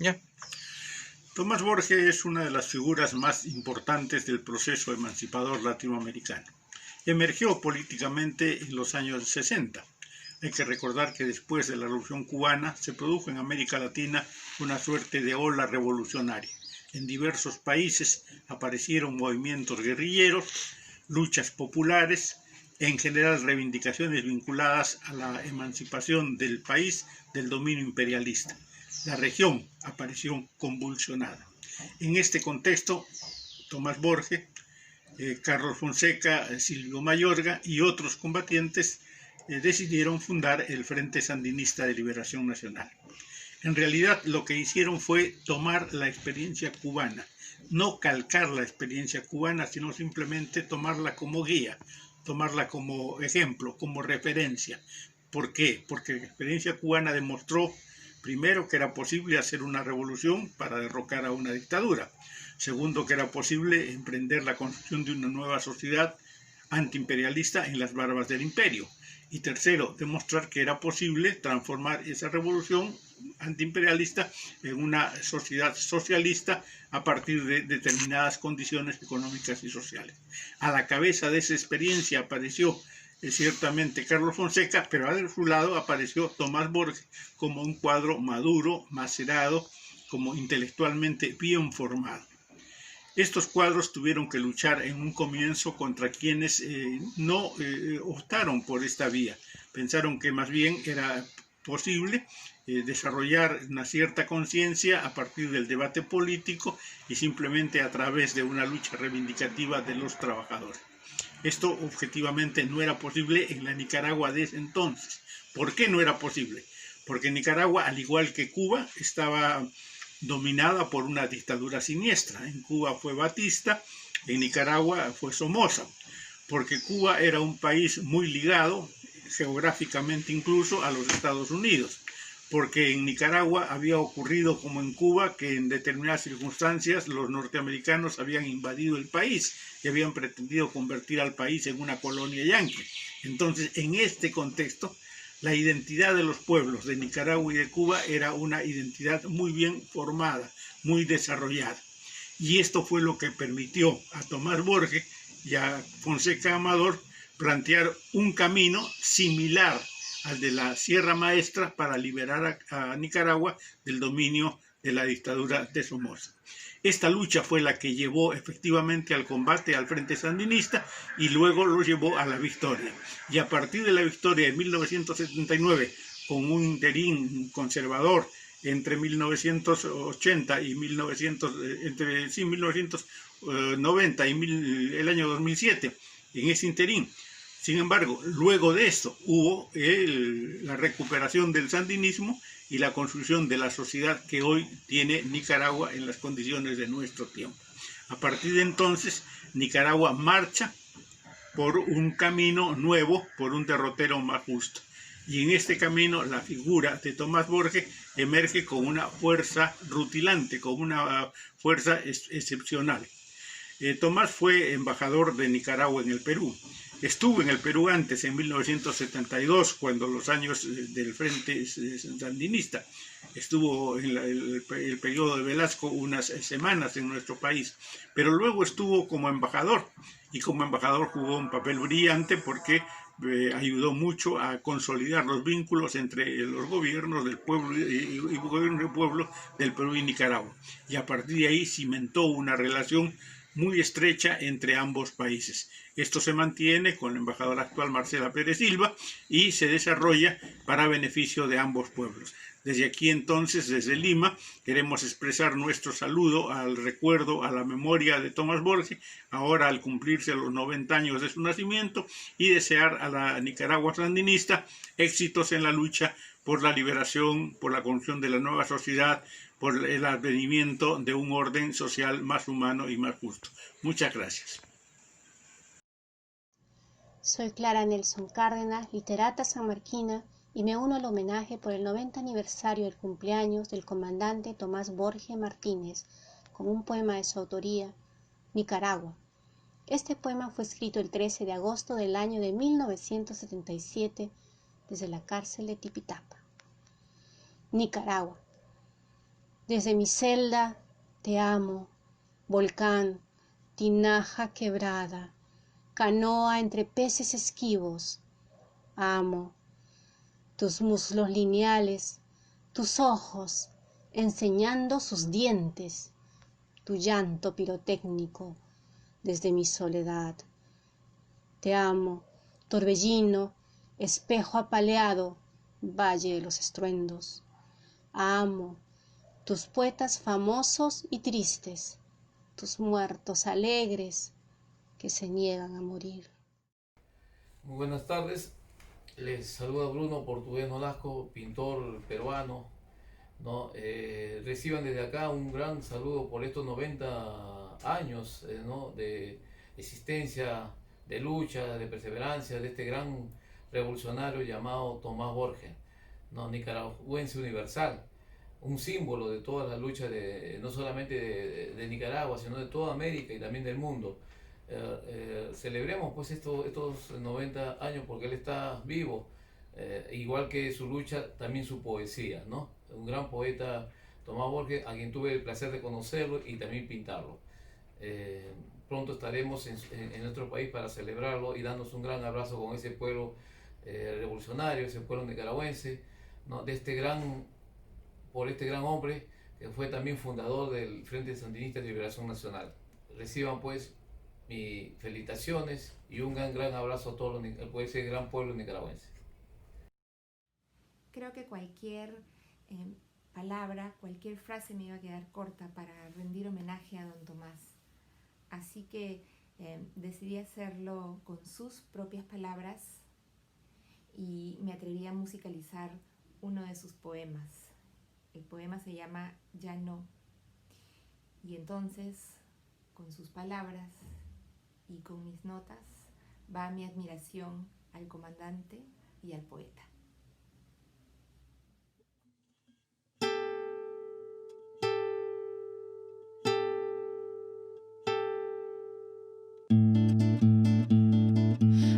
Ya. Tomás Borges es una de las figuras más importantes del proceso emancipador latinoamericano. Emergió políticamente en los años 60. Hay que recordar que después de la Revolución Cubana se produjo en América Latina una suerte de ola revolucionaria. En diversos países aparecieron movimientos guerrilleros, luchas populares, en general reivindicaciones vinculadas a la emancipación del país del dominio imperialista. La región apareció convulsionada. En este contexto, Tomás Borges, Carlos Fonseca, Silvio Mayorga y otros combatientes decidieron fundar el Frente Sandinista de Liberación Nacional. En realidad lo que hicieron fue tomar la experiencia cubana, no calcar la experiencia cubana, sino simplemente tomarla como guía, tomarla como ejemplo, como referencia. ¿Por qué? Porque la experiencia cubana demostró, primero, que era posible hacer una revolución para derrocar a una dictadura. Segundo, que era posible emprender la construcción de una nueva sociedad antiimperialista en las barbas del imperio. Y tercero, demostrar que era posible transformar esa revolución antiimperialista en una sociedad socialista a partir de determinadas condiciones económicas y sociales. A la cabeza de esa experiencia apareció ciertamente Carlos Fonseca, pero a su lado apareció Tomás Borges como un cuadro maduro, macerado, como intelectualmente bien formado. Estos cuadros tuvieron que luchar en un comienzo contra quienes no optaron por esta vía. Pensaron que más bien era posible desarrollar una cierta conciencia a partir del debate político y simplemente a través de una lucha reivindicativa de los trabajadores. Esto objetivamente no era posible en la Nicaragua de ese entonces. ¿Por qué no era posible? Porque Nicaragua, al igual que Cuba, estaba dominada por una dictadura siniestra. En Cuba fue Batista, en Nicaragua fue Somoza, porque Cuba era un país muy ligado, geográficamente incluso, a los Estados Unidos, porque en Nicaragua había ocurrido como en Cuba que en determinadas circunstancias los norteamericanos habían invadido el país y habían pretendido convertir al país en una colonia yanqui. Entonces, en este contexto, la identidad de los pueblos de Nicaragua y de Cuba era una identidad muy bien formada, muy desarrollada. Y esto fue lo que permitió a Tomás Borges y a Fonseca Amador plantear un camino similar al de la Sierra Maestra para liberar a Nicaragua del dominio de la dictadura de Somoza. Esta lucha fue la que llevó efectivamente al combate al Frente Sandinista y luego lo llevó a la victoria. Y a partir de la victoria de 1979, con un interín conservador entre 1980 y 1990 y el año 2007, en ese interín. Sin embargo, luego de esto hubo la recuperación del sandinismo y la construcción de la sociedad que hoy tiene Nicaragua en las condiciones de nuestro tiempo. A partir de entonces, Nicaragua marcha por un camino nuevo, por un derrotero más justo. Y en este camino la figura de Tomás Borges emerge con una fuerza rutilante, con una fuerza excepcional. Tomás fue embajador de Nicaragua en el Perú. Estuvo en el Perú antes, en 1972, cuando los años del Frente Sandinista. Estuvo en el periodo de Velasco unas semanas en nuestro país, pero luego estuvo como embajador, y como embajador jugó un papel brillante porque ayudó mucho a consolidar los vínculos entre los gobiernos del pueblo y gobierno del pueblo del Perú y Nicaragua. Y a partir de ahí cimentó una relación muy estrecha entre ambos países. Esto se mantiene con la embajadora actual Marcela Pérez Silva y se desarrolla para beneficio de ambos pueblos. Desde aquí entonces, desde Lima, queremos expresar nuestro saludo al recuerdo, a la memoria de Tomás Borges, ahora al cumplirse los 90 años de su nacimiento, y desear a la Nicaragua sandinista éxitos en la lucha por la liberación, por la construcción de la nueva sociedad, por el advenimiento de un orden social más humano y más justo. Muchas gracias. Soy Clara Nelson Cárdenas, literata sanmarquina, y me uno al homenaje por el 90 aniversario del cumpleaños del comandante Tomás Borges Martínez, con un poema de su autoría, Nicaragua. Este poema fue escrito el 13 de agosto del año de 1977 desde la cárcel de Tipitapa. Nicaragua. Desde mi celda te amo, volcán, tinaja quebrada, canoa entre peces esquivos. Amo tus muslos lineales, tus ojos enseñando sus dientes, tu llanto pirotécnico desde mi soledad. Te amo, torbellino, espejo apaleado, valle de los estruendos. Amo tus poetas famosos y tristes, tus muertos alegres que se niegan a morir. Muy buenas tardes, les saluda Bruno Portugués Nolasco, pintor peruano, ¿no? Reciban desde acá un gran saludo por estos 90 años, ¿no? De existencia, de lucha, de perseverancia de este gran revolucionario llamado Tomás Borges, ¿no? Nicaragüense universal, un símbolo de toda la lucha no solamente de Nicaragua, sino de toda América y también del mundo. Celebremos pues estos 90 años porque él está vivo, igual que su lucha, también su poesía, ¿no? Un gran poeta, Tomás Borges, a quien tuve el placer de conocerlo y también pintarlo. Pronto estaremos en nuestro país para celebrarlo y darnos un gran abrazo con ese pueblo revolucionario, ese pueblo nicaragüense, ¿no? Por este gran hombre que fue también fundador del Frente Sandinista de Liberación Nacional. Reciban pues mis felicitaciones y un gran abrazo a todo ese gran pueblo nicaragüense. Creo que cualquier palabra, cualquier frase me iba a quedar corta para rendir homenaje a don Tomás. Así que decidí hacerlo con sus propias palabras y me atreví a musicalizar uno de sus poemas. El poema se llama Ya no. Y entonces, con sus palabras y con mis notas, va mi admiración al comandante y al poeta.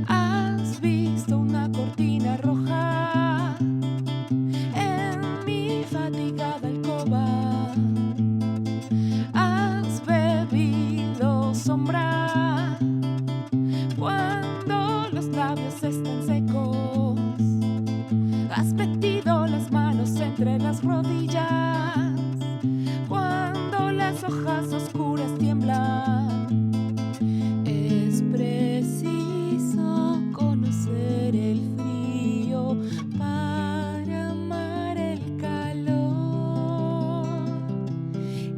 Has visto una cortina roja en mi fatigada alcoba. Has bebido sombra cuando los labios están secos. Has metido las manos entre las rodillas cuando las hojas oscuras tiemblan. Es preciso conocer el frío para amar el calor,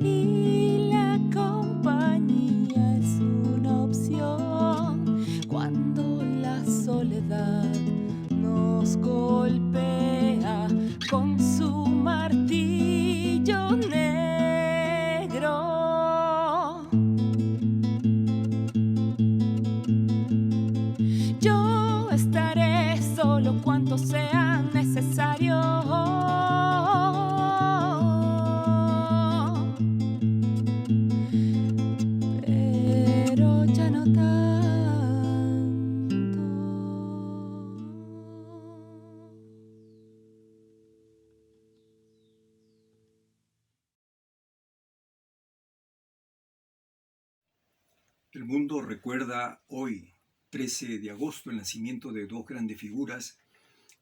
y la compañía es una opción cuando la soledad nos golpea con su martillo negro. Yo estaré solo cuanto sea necesario, pero ya no tanto. El mundo recuerda hoy, 13 de agosto, el nacimiento de dos grandes figuras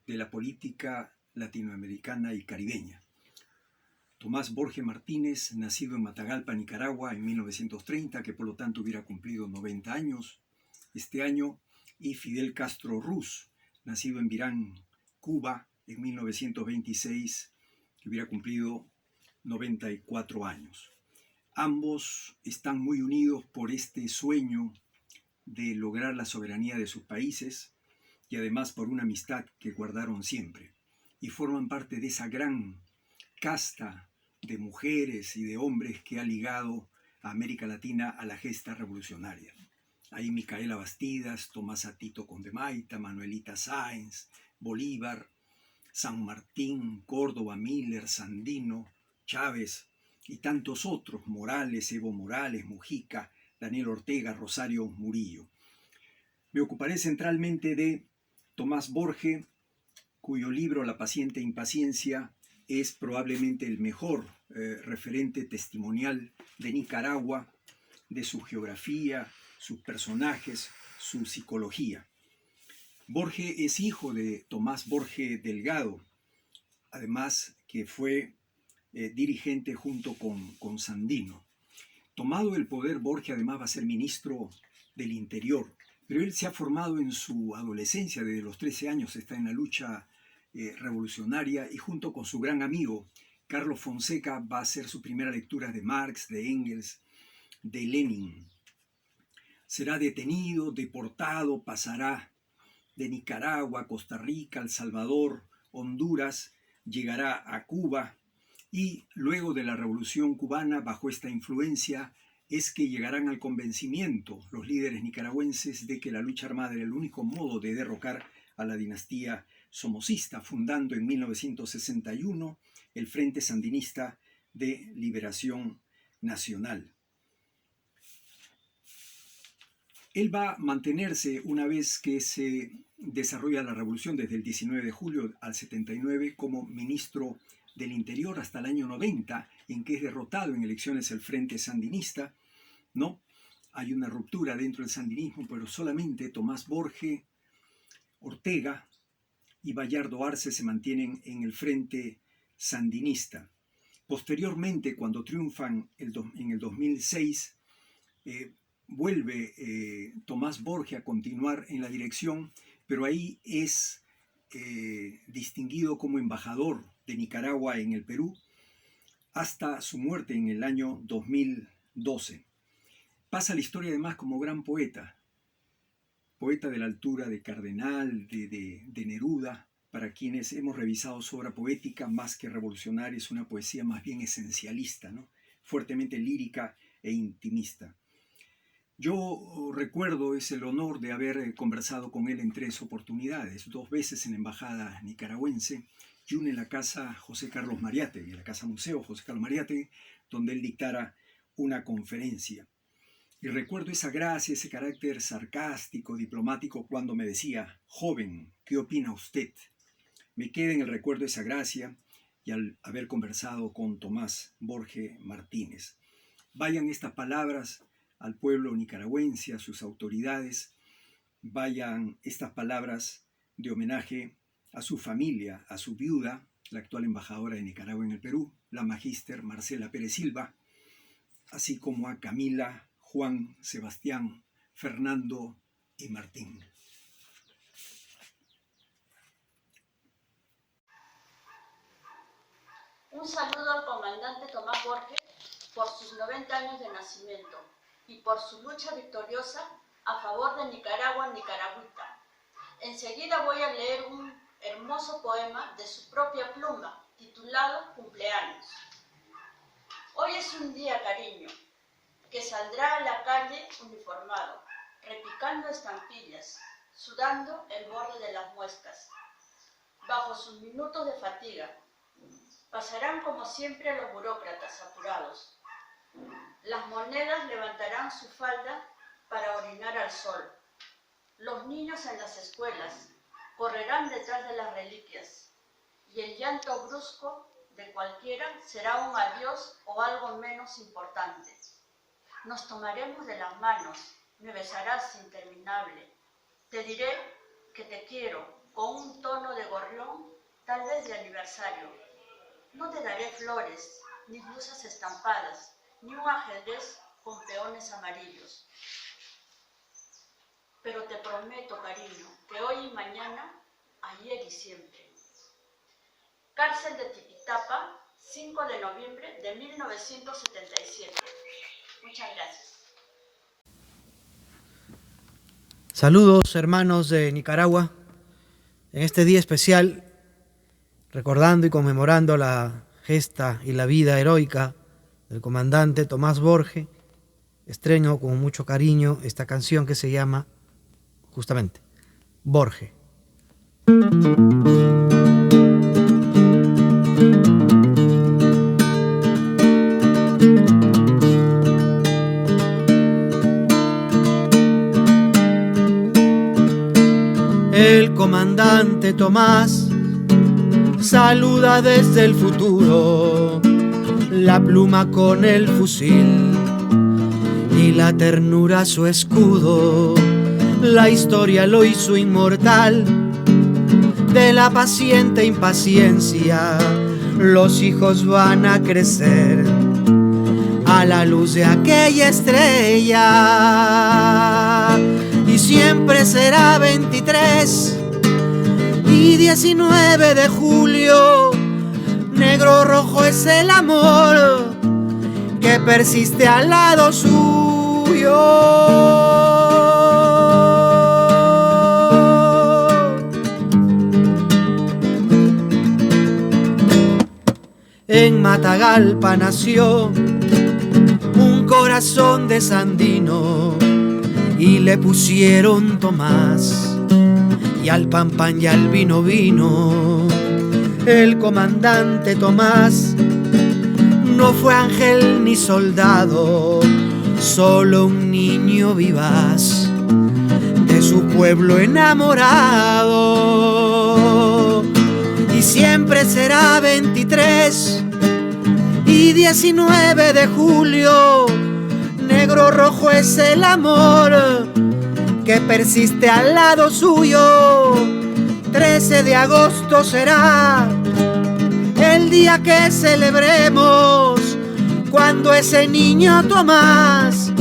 de la política latinoamericana y caribeña. Tomás Borges Martínez, nacido en Matagalpa, Nicaragua, en 1930, que por lo tanto hubiera cumplido 90 años este año, y Fidel Castro Ruz, nacido en Virán, Cuba, en 1926, que hubiera cumplido 94 años. Ambos están muy unidos por este sueño de lograr la soberanía de sus países y además por una amistad que guardaron siempre, y forman parte de esa gran casta de mujeres y de hombres que ha ligado a América Latina a la gesta revolucionaria. Ahí Micaela Bastidas, Tomás Atito Condemaita, Manuelita Sáenz, Bolívar, San Martín, Córdoba, Miller, Sandino, Chávez y tantos otros, Morales, Evo Morales, Mujica, Daniel Ortega, Rosario Murillo. Me ocuparé centralmente de Tomás Borges, cuyo libro La paciente impaciencia es probablemente el mejor referente testimonial de Nicaragua, de su geografía, sus personajes, su psicología. Borges es hijo de Tomás Borges Delgado, además que fue dirigente junto con Sandino. Tomado el poder, Borges además va a ser ministro del Interior, pero él se ha formado en su adolescencia, desde los 13 años está en la lucha revolucionaria, y junto con su gran amigo Carlos Fonseca va a hacer su primera lectura de Marx, de Engels, de Lenin. Será detenido, deportado, pasará de Nicaragua, Costa Rica, El Salvador, Honduras, llegará a Cuba, y luego de la Revolución Cubana, bajo esta influencia, es que llegarán al convencimiento los líderes nicaragüenses de que la lucha armada era el único modo de derrocar a la dinastía somocista, fundando en 1961 el Frente Sandinista de Liberación Nacional. Él va a mantenerse una vez que se desarrolla la revolución desde el 19 de julio al 79 como ministro del Interior hasta el año 90, en que es derrotado en elecciones el Frente Sandinista, ¿no? Hay una ruptura dentro del sandinismo, pero solamente Tomás Borges, Ortega y Bayardo Arce se mantienen en el Frente Sandinista. Posteriormente, cuando triunfan en el 2006, vuelve Tomás Borges a continuar en la dirección, pero ahí es distinguido como embajador de Nicaragua en el Perú hasta su muerte en el año 2012. Pasa la historia además como gran poeta, poeta de la altura de Cardenal, de Neruda. Para quienes hemos revisado su obra poética, más que revolucionaria, es una poesía más bien esencialista, ¿no? Fuertemente lírica e intimista. Yo recuerdo el honor de haber conversado con él en 3 oportunidades, 2 veces en la embajada nicaragüense y una en la casa José Carlos Mariátegui, en la casa museo José Carlos Mariátegui, donde él dictara una conferencia. Y recuerdo esa gracia, ese carácter sarcástico, diplomático, cuando me decía: joven, ¿qué opina usted? Me queda en el recuerdo esa gracia y al haber conversado con Tomás Borges Martínez. Vayan estas palabras al pueblo nicaragüense, a sus autoridades, vayan estas palabras de homenaje a su familia, a su viuda, la actual embajadora de Nicaragua en el Perú, la magíster Marcela Pérez Silva, así como a Camila, Juan, Sebastián, Fernando y Martín. Un saludo al comandante Tomás Borges por sus 90 años de nacimiento y por su lucha victoriosa a favor de Nicaragua nicaragüita. Enseguida voy a leer un hermoso poema de su propia pluma, titulado Cumpleaños. Hoy es un día, cariño, que saldrá a la calle uniformado, repicando estampillas, sudando el borde de las muescas. Bajo sus minutos de fatiga, pasarán como siempre los burócratas apurados. Las monedas levantarán su falda para orinar al sol. Los niños en las escuelas correrán detrás de las reliquias y el llanto brusco de cualquiera será un adiós o algo menos importante. Nos tomaremos de las manos, me besarás interminable. Te diré que te quiero con un tono de gorrión, tal vez de aniversario. No te daré flores, ni blusas estampadas, ni un ajedrez con peones amarillos. Pero te prometo, cariño, que hoy y mañana, ayer y siempre. Cárcel de Tipitapa, 5 de noviembre de 1977. Muchas gracias. Saludos, hermanos de Nicaragua. En este día especial, recordando y conmemorando la gesta y la vida heroica del comandante Tomás Borges, estreno con mucho cariño esta canción que se llama justamente Borges. El comandante Tomás saluda desde el futuro, la pluma con el fusil y la ternura su escudo. La historia lo hizo inmortal, de la paciente impaciencia los hijos van a crecer a la luz de aquella estrella. Y siempre será 23 y 19 de julio, negro rojo es el amor que persiste al lado suyo. En Matagalpa nació un corazón de sandino y le pusieron Tomás, y al pan pan y al vino vino. El comandante Tomás no fue ángel ni soldado, solo un niño vivaz de su pueblo enamorado. Y siempre será 23 y 19 de julio, negro rojo es el amor que persiste al lado suyo. 13 de agosto será el día que celebremos cuando ese niño Tomás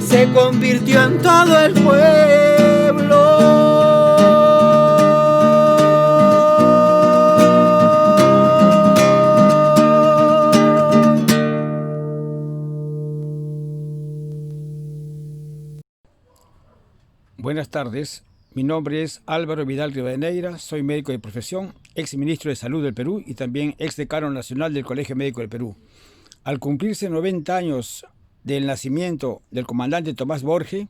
se convirtió en todo el pueblo. Buenas tardes, mi nombre es Álvaro Vidal Rivadeneira, soy médico de profesión, ex ministro de Salud del Perú y también ex decano nacional del Colegio Médico del Perú. Al cumplirse 90 años del nacimiento del comandante Tomás Borge,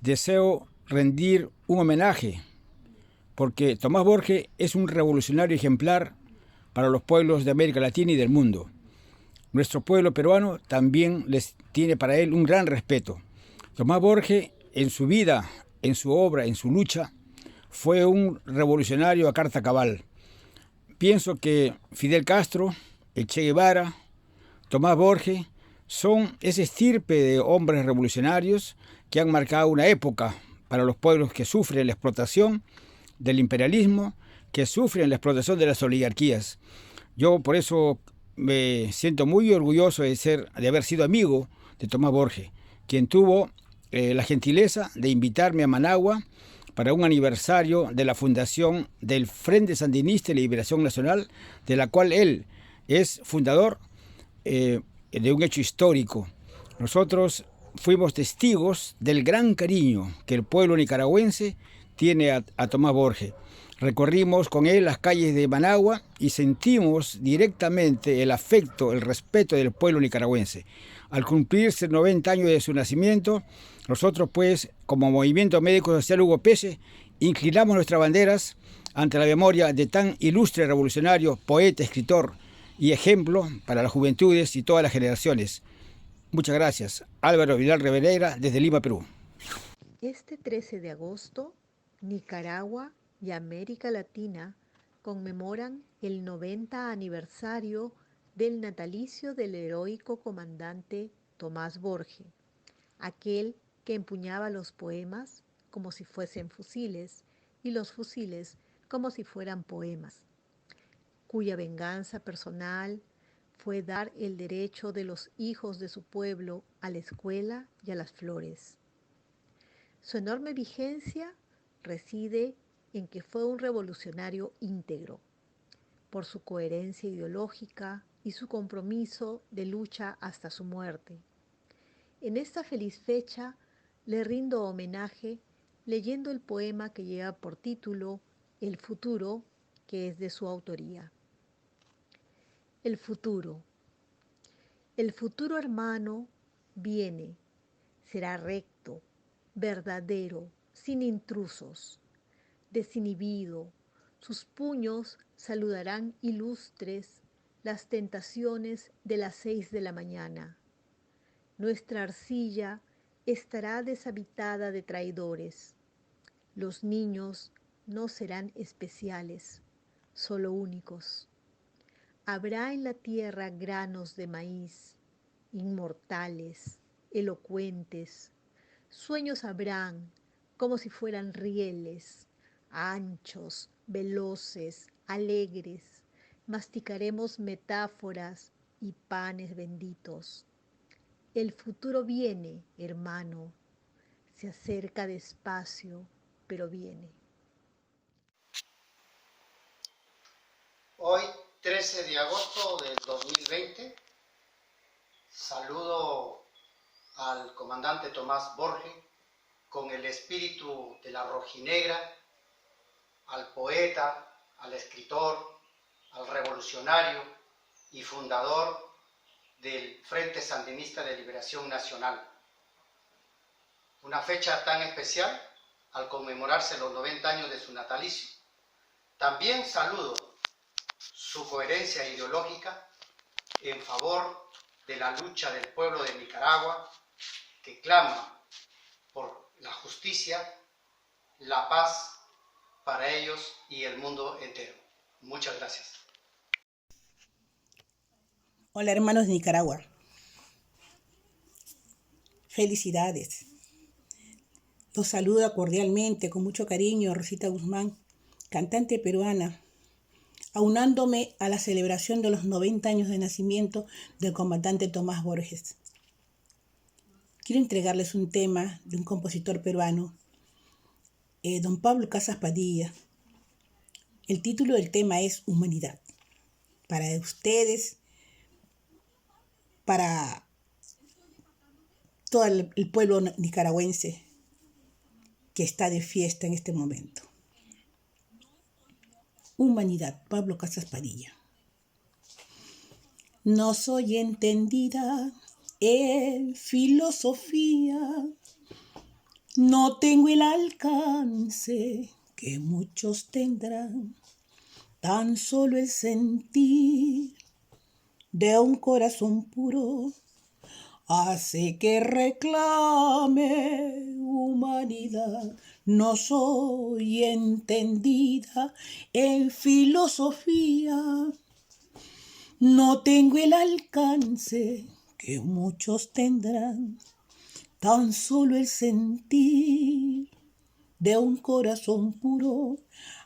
deseo rendir un homenaje, porque Tomás Borge es un revolucionario ejemplar para los pueblos de América Latina y del mundo. Nuestro pueblo peruano también les tiene para él un gran respeto. Tomás Borge, en su vida, en su obra, en su lucha, fue un revolucionario a carta cabal. Pienso que Fidel Castro, el Che Guevara, Tomás Borge, son ese estirpe de hombres revolucionarios que han marcado una época para los pueblos que sufren la explotación del imperialismo, que sufren la explotación de las oligarquías. Yo por eso me siento muy orgulloso de haber sido amigo de Tomás Borge, quien tuvo la gentileza de invitarme a Managua para un aniversario de la fundación del Frente Sandinista de Liberación Nacional, de la cual él es fundador de un hecho histórico. Nosotros fuimos testigos del gran cariño que el pueblo nicaragüense tiene a Tomás Borge. Recorrimos con él las calles de Managua y sentimos directamente el afecto, el respeto del pueblo nicaragüense. Al cumplirse 90 años de su nacimiento, nosotros pues, como Movimiento Médico Social Hugo Pese, inclinamos nuestras banderas ante la memoria de tan ilustre revolucionario, poeta, escritor y ejemplo para las juventudes y todas las generaciones. Muchas gracias. Álvaro Vidal Rivadeneira, desde Lima, Perú. Este 13 de agosto, Nicaragua y América Latina conmemoran el 90 aniversario del natalicio del heroico comandante Tomás Borge, aquel que empuñaba los poemas como si fuesen fusiles y los fusiles como si fueran poemas, cuya venganza personal fue dar el derecho de los hijos de su pueblo a la escuela y a las flores. Su enorme vigencia reside en que fue un revolucionario íntegro, por su coherencia ideológica y su compromiso de lucha hasta su muerte. En esta feliz fecha le rindo homenaje leyendo el poema que lleva por título El futuro, que es de su autoría. El futuro. El futuro, hermano, viene, será recto, verdadero, sin intrusos, desinhibido. Sus puños saludarán ilustres las tentaciones de las 6 de la mañana. Nuestra arcilla estará deshabitada de traidores. Los niños no serán especiales. solo únicos. Habrá en la tierra granos de maíz, inmortales, elocuentes. Sueños habrán como si fueran rieles, anchos, veloces, alegres. Masticaremos metáforas y panes benditos. El futuro viene, hermano. Se acerca despacio, pero viene. Hoy, 13 de agosto del 2020, saludo al comandante Tomás Borges con el espíritu de la rojinegra, al poeta, al escritor, al revolucionario y fundador del Frente Sandinista de Liberación Nacional. Una fecha tan especial al conmemorarse los 90 años de su natalicio. También saludo su coherencia ideológica en favor de la lucha del pueblo de Nicaragua, que clama por la justicia, la paz para ellos y el mundo entero. Muchas gracias. Hola hermanos de Nicaragua. Felicidades. Los saluda cordialmente, con mucho cariño, Rosita Guzmán, cantante peruana, aunándome a la celebración de los 90 años de nacimiento del comandante Tomás Borges. Quiero entregarles un tema de un compositor peruano, don Pablo Casas Padilla. El título del tema es Humanidad. Para ustedes, para todo el pueblo nicaragüense que está de fiesta en este momento. Humanidad, Pablo Casas Padilla. No soy entendida en filosofía, no tengo el alcance que muchos tendrán, tan solo el sentir de un corazón puro hace que reclame humanidad. No soy entendida en filosofía, no tengo el alcance que muchos tendrán, tan solo el sentir de un corazón puro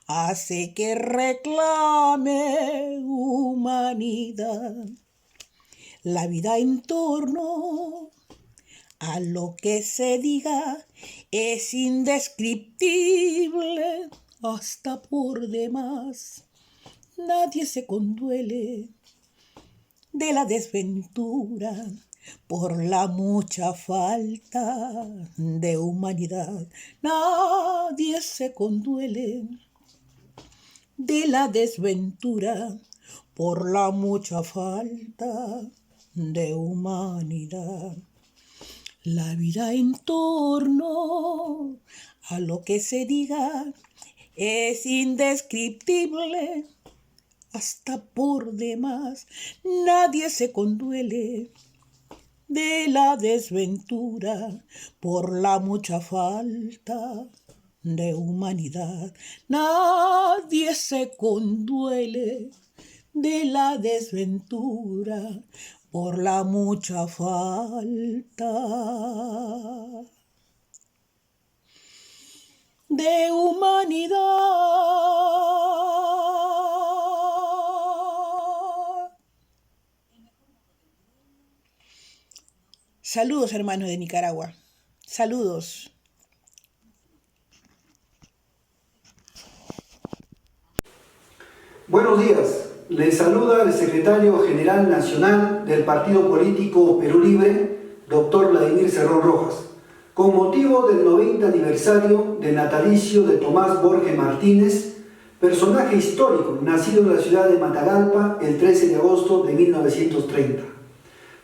hace que reclame humanidad. La vida en torno a lo que se diga es indescriptible hasta por demás. Nadie se conduele de la desventura por la mucha falta de humanidad. Nadie se conduele de la desventura por la mucha falta de humanidad. La vida en torno a lo que se diga es indescriptible hasta por demás. Nadie se conduele de la desventura por la mucha falta de humanidad. Nadie se conduele de la desventura por la mucha falta de humanidad. Saludos, hermanos de Nicaragua. Saludos. Buenos días. Les saluda el secretario general nacional del Partido Político Perú Libre, doctor Vladimir Cerrón Rojas, con motivo del 90 aniversario del natalicio de Tomás Borges Martínez, personaje histórico nacido en la ciudad de Matagalpa el 13 de agosto de 1930.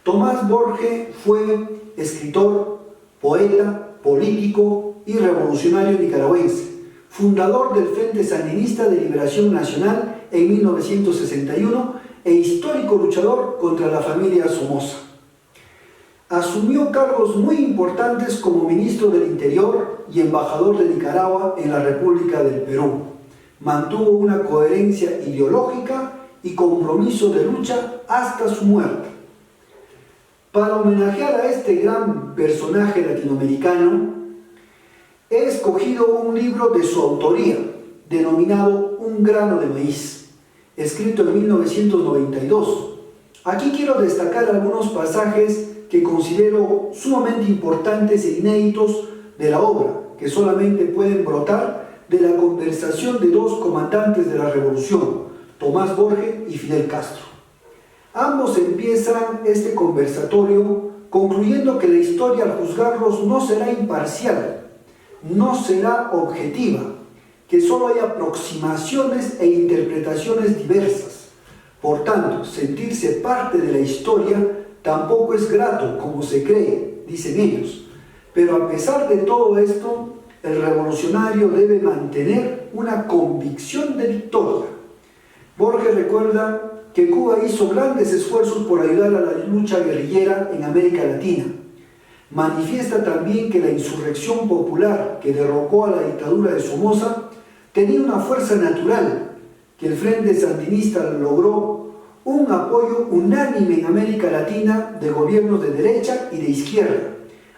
Tomás Borges fue escritor, poeta, político y revolucionario nicaragüense, fundador del Frente Sandinista de Liberación Nacional en 1961 e histórico luchador contra la familia Somoza. Asumió cargos muy importantes como ministro del Interior y embajador de Nicaragua en la República del Perú. mantuvo una coherencia ideológica y compromiso de lucha hasta su muerte. Para homenajear a este gran personaje latinoamericano, he escogido un libro de su autoría, denominado Un grano de maíz, escrito en 1992. Aquí quiero destacar algunos pasajes que considero sumamente importantes e inéditos de la obra, que solamente pueden brotar de la conversación de dos comandantes de la revolución, Tomás Borges y Fidel Castro. Ambos empiezan este conversatorio concluyendo que la historia al juzgarlos no será imparcial, no será objetiva, que solo hay aproximaciones e interpretaciones diversas. Por tanto, sentirse parte de la historia tampoco es grato como se cree, dicen ellos. Pero a pesar de todo esto, el revolucionario debe mantener una convicción de victoria. Borges recuerda que Cuba hizo grandes esfuerzos por ayudar a la lucha guerrillera en América Latina. Manifiesta también que la insurrección popular que derrocó a la dictadura de Somoza tenía una fuerza natural, que el Frente Sandinista logró un apoyo unánime en América Latina de gobiernos de derecha y de izquierda.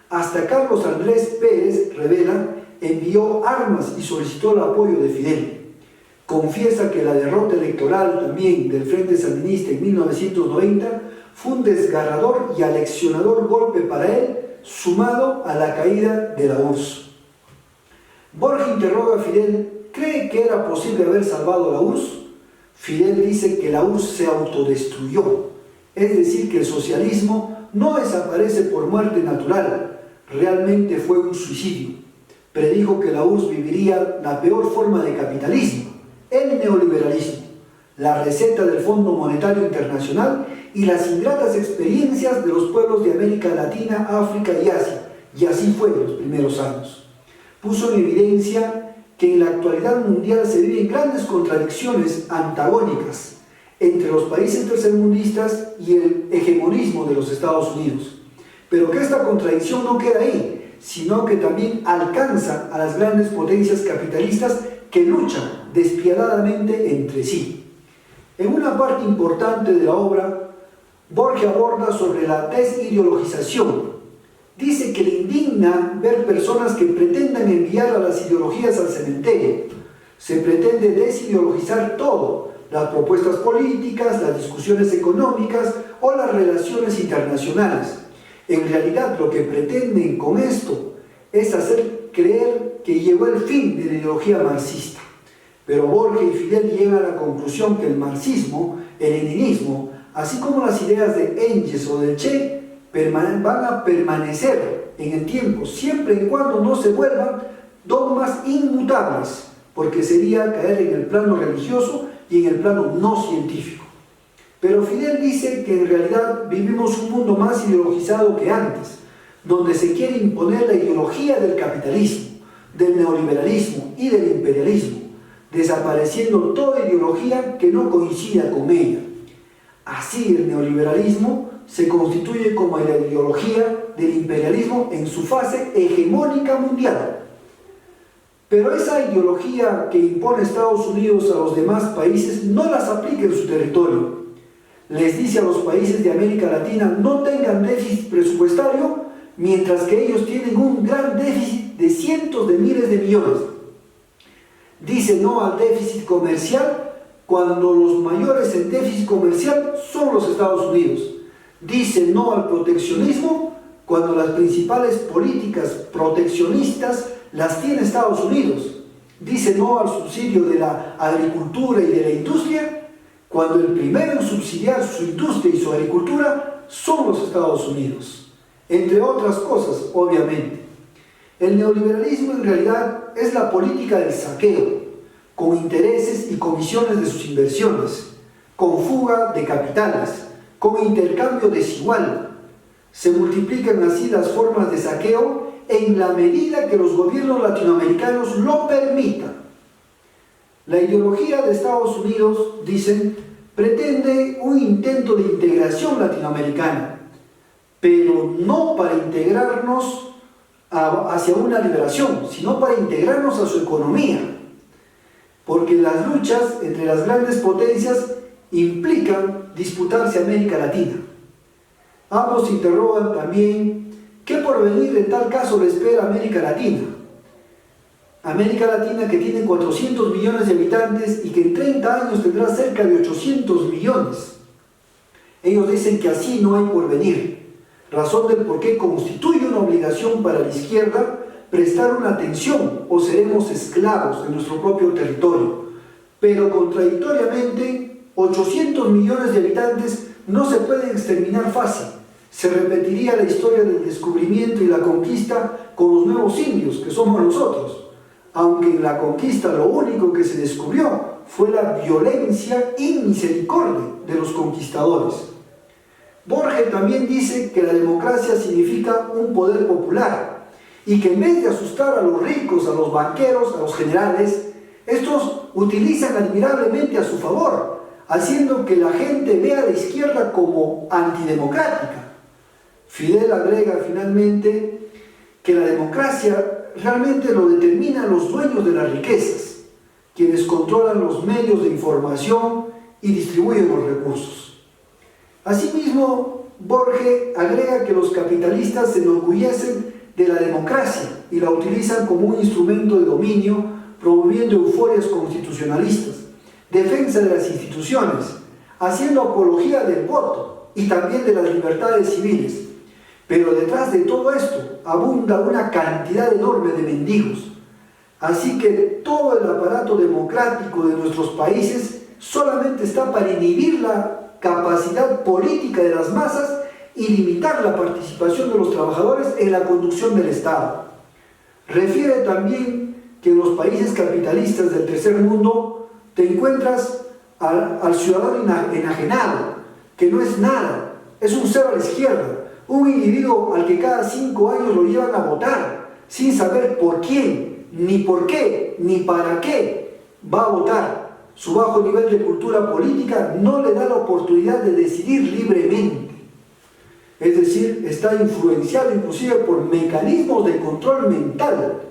Hasta Carlos Andrés Pérez, revela, envió armas y solicitó el apoyo de Fidel. Confiesa que la derrota electoral también del Frente Sandinista en 1990 fue un desgarrador y aleccionador golpe para él, sumado a la caída de la URSS. Borges interroga a Fidel: ¿cree que era posible haber salvado a la URSS? Fidel dice que la URSS se autodestruyó, es decir, que el socialismo no desaparece por muerte natural, realmente fue un suicidio. Predijo que la URSS viviría la peor forma de capitalismo, el neoliberalismo, la receta del Fondo Monetario Internacional y las ingratas experiencias de los pueblos de América Latina, África y Asia, y así fue en los primeros años. Puso en evidencia que en la actualidad mundial se viven grandes contradicciones antagónicas entre los países tercermundistas y el hegemonismo de los Estados Unidos, pero que esta contradicción no queda ahí, sino que también alcanza a las grandes potencias capitalistas que luchan despiadadamente entre sí. En una parte importante de la obra, Borges aborda sobre la desideologización. Dice que le indigna ver personas que pretendan enviar a las ideologías al cementerio. Se pretende desideologizar todo, las propuestas políticas, las discusiones económicas o las relaciones internacionales. En realidad, lo que pretenden con esto es hacer creer que llegó el fin de la ideología marxista. Pero Borges y Fidel llegan a la conclusión que el marxismo, el leninismo, así como las ideas de Engels o de Che, van a permanecer en el tiempo, siempre y cuando no se vuelvan dogmas inmutables, porque sería caer en el plano religioso y en el plano no científico. Pero Fidel dice que en realidad vivimos un mundo más ideologizado que antes, donde se quiere imponer la ideología del capitalismo, del neoliberalismo y del imperialismo, desapareciendo toda ideología que no coincida con ella. Así el neoliberalismo se constituye como la ideología del imperialismo en su fase hegemónica mundial. Pero esa ideología que impone Estados Unidos a los demás países no las aplica en su territorio. Les dice a los países de América Latina: no tengan déficit presupuestario, mientras que ellos tienen un gran déficit de cientos de miles de millones. Dice no al déficit comercial cuando los mayores en déficit comercial son los Estados Unidos. Dice no al proteccionismo cuando las principales políticas proteccionistas las tiene Estados Unidos. Dice no al subsidio de la agricultura y de la industria cuando el primero en subsidiar su industria y su agricultura son los Estados Unidos. Entre otras cosas, obviamente. El neoliberalismo en realidad es la política del saqueo, con intereses y comisiones de sus inversiones, con fuga de capitales, con intercambio desigual. Se multiplican así las formas de saqueo en la medida que los gobiernos latinoamericanos lo permitan. La ideología de Estados Unidos, dicen, pretende un intento de integración latinoamericana, pero no para integrarnos hacia una liberación, sino para integrarnos a su economía. porque las luchas entre las grandes potencias implican disputarse América Latina. Ambos interrogan también qué porvenir en tal caso le espera a América Latina. América Latina, que tiene 400 millones de habitantes y que en 30 años tendrá cerca de 800 millones. Ellos dicen que así no hay porvenir, razón del por qué constituye una obligación para la izquierda prestar una atención o seremos esclavos de nuestro propio territorio. Pero contradictoriamente, 800 millones de habitantes no se pueden exterminar fácil. Se repetiría la historia del descubrimiento y la conquista con los nuevos indios, que somos nosotros. Aunque en la conquista lo único que se descubrió fue la violencia y misericordia de los conquistadores. Borges también dice que la democracia significa un poder popular y que en vez de asustar a los ricos, a los banqueros, a los generales, estos utilizan admirablemente a su favor, haciendo que la gente vea a la izquierda como antidemocrática. Fidel agrega finalmente que la democracia realmente lo determinan los dueños de las riquezas, quienes controlan los medios de información y distribuyen los recursos. Asimismo, Borges agrega que los capitalistas se enorgullecen de la democracia y la utilizan como un instrumento de dominio, promoviendo euforias constitucionalistas, defensa de las instituciones, haciendo apología del voto y también de las libertades civiles. Pero detrás de todo esto abunda una cantidad enorme de mendigos. Así que todo el aparato democrático de nuestros países solamente está para inhibir la capacidad política de las masas y limitar la participación de los trabajadores en la conducción del Estado. Refiere también que en los países capitalistas del tercer mundo te encuentras al ciudadano enajenado, que no es nada, es un cero a la izquierda, un individuo al que cada 5 años lo llevan a votar, sin saber por quién, ni por qué, ni para qué va a votar. Su bajo nivel de cultura política no le da la oportunidad de decidir libremente. Es decir, está influenciado inclusive por mecanismos de control mental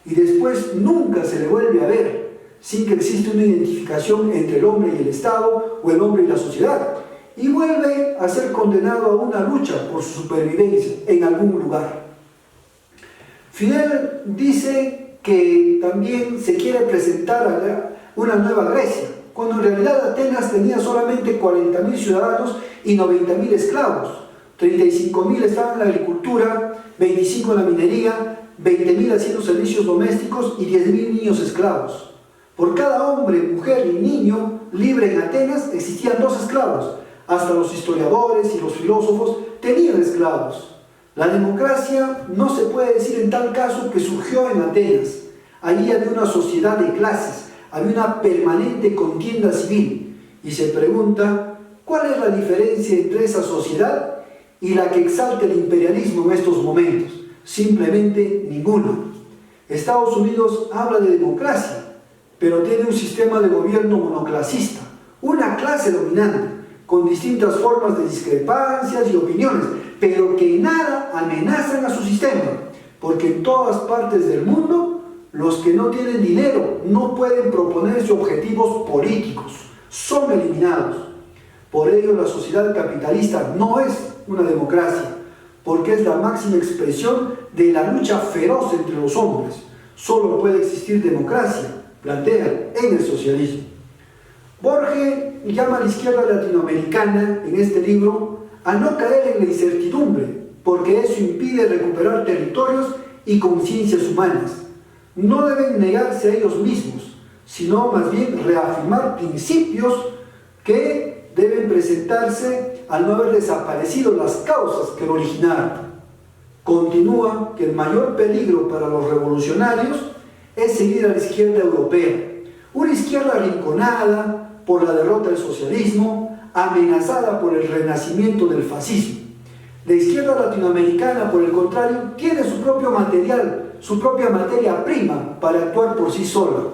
y después nunca se le vuelve a ver sin que exista una identificación entre el hombre y el Estado o el hombre y la sociedad, y vuelve a ser condenado a una lucha por su supervivencia en algún lugar. Fidel dice que también se quiere presentar a una nueva Grecia, cuando en realidad Atenas tenía solamente 40.000 ciudadanos y 90.000 esclavos. 35.000 estaban en la agricultura, 25 en la minería, 20.000 haciendo servicios domésticos y 10.000 niños esclavos. Por cada hombre, mujer y niño libre en Atenas existían 2 esclavos. Hasta los historiadores y los filósofos tenían esclavos. La democracia no se puede decir en tal caso que surgió en Atenas. Allí había una sociedad de clases, había una permanente contienda civil. Y se pregunta, ¿cuál es la diferencia entre esa sociedad y la que exalta el imperialismo en estos momentos? Simplemente ninguna. Estados Unidos habla de democracia, pero tiene un sistema de gobierno monoclasista, una clase dominante, con distintas formas de discrepancias y opiniones, pero que en nada amenazan a su sistema, porque en todas partes del mundo los que no tienen dinero no pueden proponerse objetivos políticos, son eliminados. Por ello la sociedad capitalista no es una democracia, porque es la máxima expresión de la lucha feroz entre los hombres. Solo puede existir democracia, plantea, en el socialismo. Borges llama a la izquierda latinoamericana en este libro a no caer en la incertidumbre, porque eso impide recuperar territorios y conciencias humanas. No deben negarse a ellos mismos, sino más bien reafirmar principios que deben presentarse al no haber desaparecido las causas que lo originaron. Continúa que el mayor peligro para los revolucionarios es seguir a la izquierda europea, una izquierda arrinconada por la derrota del socialismo, amenazada por el renacimiento del fascismo. La izquierda latinoamericana, por el contrario, tiene su propio material, su propia materia prima para actuar por sí sola.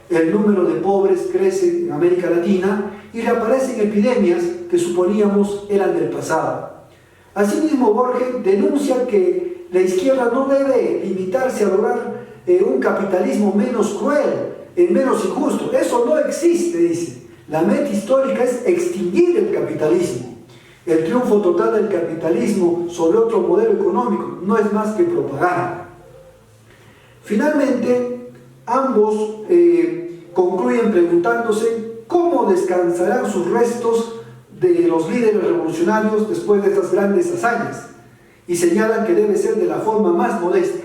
El número de pobres crece en América Latina y reaparecen epidemias que suponíamos eran del pasado. Asimismo, Borges denuncia que la izquierda no debe limitarse a lograr un capitalismo menos cruel, el menos injusto. Eso no existe, dice. La meta histórica es extinguir el capitalismo. El triunfo total del capitalismo sobre otro modelo económico no es más que propaganda. Finalmente, ambos concluyen preguntándose cómo descansarán sus restos de los líderes revolucionarios después de estas grandes hazañas, y señalan que debe ser de la forma más modesta,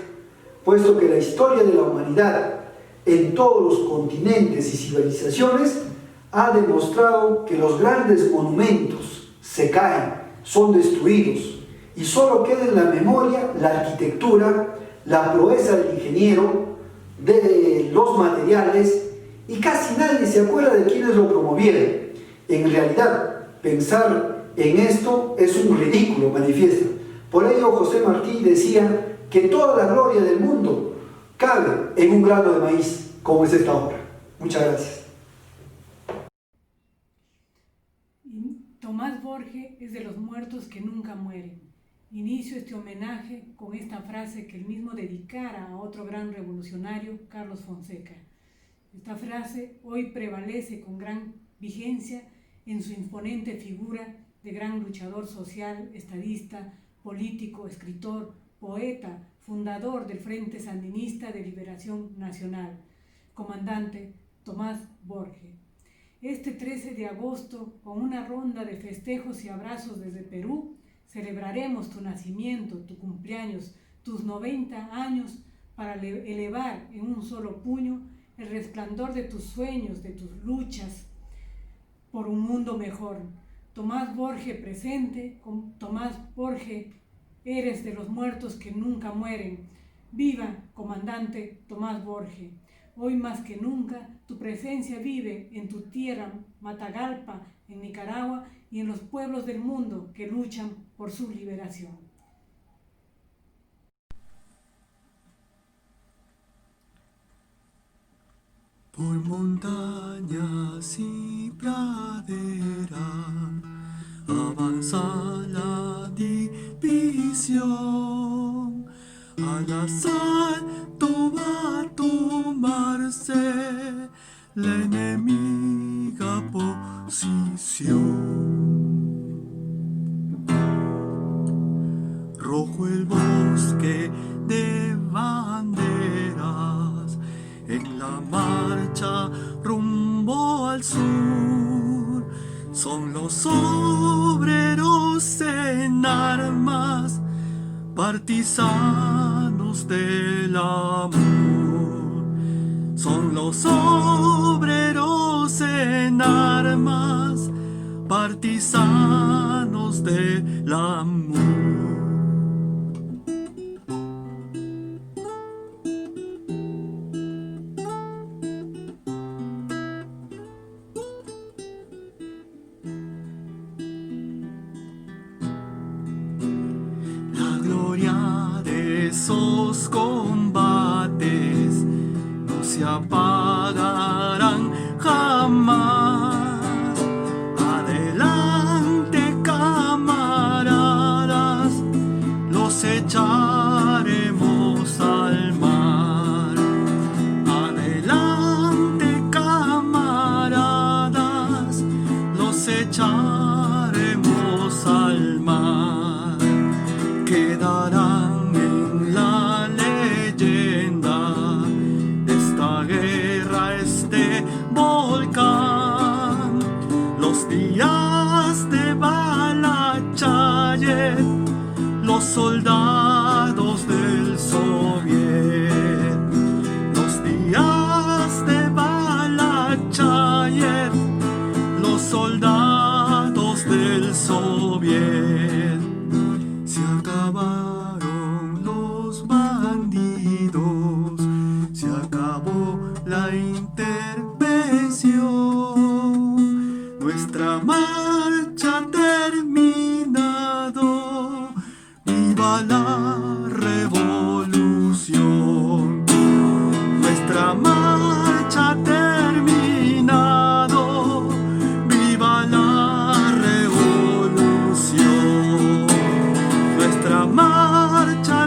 puesto que la historia de la humanidad en todos los continentes y civilizaciones ha demostrado que los grandes monumentos se caen, son destruidos, y solo queda en la memoria la arquitectura, la proeza del ingeniero, de los materiales, y casi nadie se acuerda de quienes lo promovieron. En realidad, pensar en esto es un ridículo manifiesto. Por ello, José Martí decía que toda la gloria del mundo cabe en un grano de maíz, como es esta obra. Muchas gracias. Tomás Borges es de los muertos que nunca mueren. Inicio este homenaje con esta frase que él mismo dedicara a otro gran revolucionario, Carlos Fonseca. Esta frase hoy prevalece con gran vigencia en su imponente figura de gran luchador social, estadista, político, escritor, poeta, fundador del Frente Sandinista de Liberación Nacional, comandante Tomás Borges. Este 13 de agosto, con una ronda de festejos y abrazos desde Perú, celebraremos tu nacimiento, tu cumpleaños, tus 90 años, para elevar en un solo puño el resplandor de tus sueños, de tus luchas por un mundo mejor. Tomás Borges presente, Tomás Borges, eres de los muertos que nunca mueren. Viva, comandante Tomás Borges. Hoy más que nunca, tu presencia vive en tu tierra, Matagalpa, en Nicaragua, y en los pueblos del mundo que luchan por su liberación. Por montañas y praderas avanza la división, al asalto va a tomarse la enemiga posición. Rojo el bosque de banderas en la marcha rumbo al sur, son los obreros en armas, partisanos del amor. Son los obreros en armas, partisanos del amor. Esos combates no se apagarán jamás. Adelante, camaradas, los echaremos al mar. Adelante, camaradas, los echaremos al mar. Quedarán la leyenda de esta guerra, este volcán, los días de Balachayet, los soldados del Soviet, los días de Balachayet, los soldados del Soviet. Se acabaron los bandidos, se acabó la intervención, nuestra marcha ha terminado, viva la revolución. Nuestra marcha ha terminado, viva la revolución. Nuestra marcha